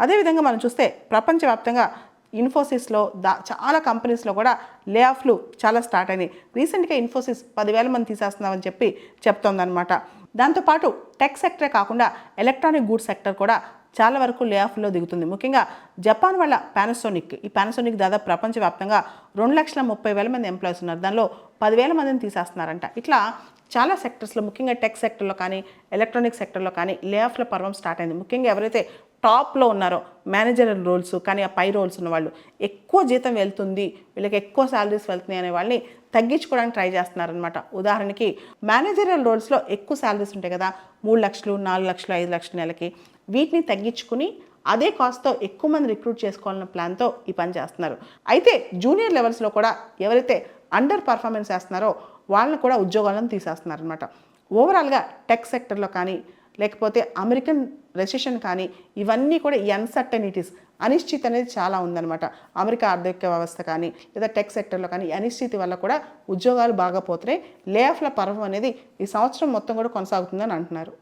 అదేవిధంగా మనం చూస్తే ప్రపంచవ్యాప్తంగా ఇన్ఫోసిస్లో చాలా కంపెనీస్లో కూడా లే ఆఫ్లు చాలా స్టార్ట్ అయినాయి. రీసెంట్గా ఇన్ఫోసిస్ 10,000 మంది తీసేస్తున్నామని చెప్తోందనమాట. దాంతోపాటు టెక్ సెక్టరే కాకుండా ఎలక్ట్రానిక్ గూడ్స్ సెక్టర్ కూడా చాలా వరకు లే ఆఫ్లో దిగుతుంది. ముఖ్యంగా జపాన్ వాళ్ళ పానాసోనిక్, ఈ పానాసోనిక్ దాదాపు ప్రపంచవ్యాప్తంగా 2,30,000 మంది ఎంప్లాయీస్ ఉన్నారు. దానిలో 10,000 మందిని తీసేస్తున్నారంట. ఇట్లా చాలా సెక్టర్స్లో, ముఖ్యంగా టెక్ సెక్టర్లో కానీ ఎలక్ట్రానిక్ సెక్టర్లో కానీ లే ఆఫ్ల పర్వం స్టార్ట్ అయింది. ముఖ్యంగా ఎవరైతే టాప్లో ఉన్నారో మేనేజరల్ రోల్స్ కానీ ఆ పై రోల్స్ ఉన్న వాళ్ళు ఎక్కువ జీతం వెళ్తుంది, వీళ్ళకి ఎక్కువ శాలరీస్ వెళ్తున్నాయి అనే వాళ్ళని తగ్గించుకోవడానికి ట్రై చేస్తున్నారనమాట. ఉదాహరణకి మేనేజరల్ రోల్స్లో ఎక్కువ శాలరీస్ ఉంటాయి కదా, 3 లక్షలు, 4 లక్షలు, 5 లక్షల నెలకి, వీటిని తగ్గించుకుని అదే కాస్ట్తో ఎక్కువ మంది రిక్రూట్ చేసుకోవాలన్న ప్లాన్తో ఈ పని చేస్తున్నారు. అయితే జూనియర్ లెవెల్స్లో కూడా ఎవరైతే అండర్ పర్ఫార్మెన్స్ చేస్తున్నారో వాళ్ళని కూడా ఉద్యోగాలను తీసేస్తున్నారనమాట. ఓవరాల్గా టెక్ సెక్టర్లో కానీ లేకపోతే అమెరికన్ రెసెషన్ కానీ ఇవన్నీ కూడా ఈ అన్సర్టనిటీస్, అనిశ్చితి అనేది చాలా ఉందన్నమాట. అమెరికా ఆర్థిక వ్యవస్థ కానీ లేదా టెక్ సెక్టర్లో కానీ అనిశ్చితి వల్ల కూడా ఉద్యోగాలు బాగా పోతున్నాయి. లే ఆఫ్ల పర్వం అనేది ఈ సంవత్సరం మొత్తం కూడా కొనసాగుతుందని అంటున్నారు.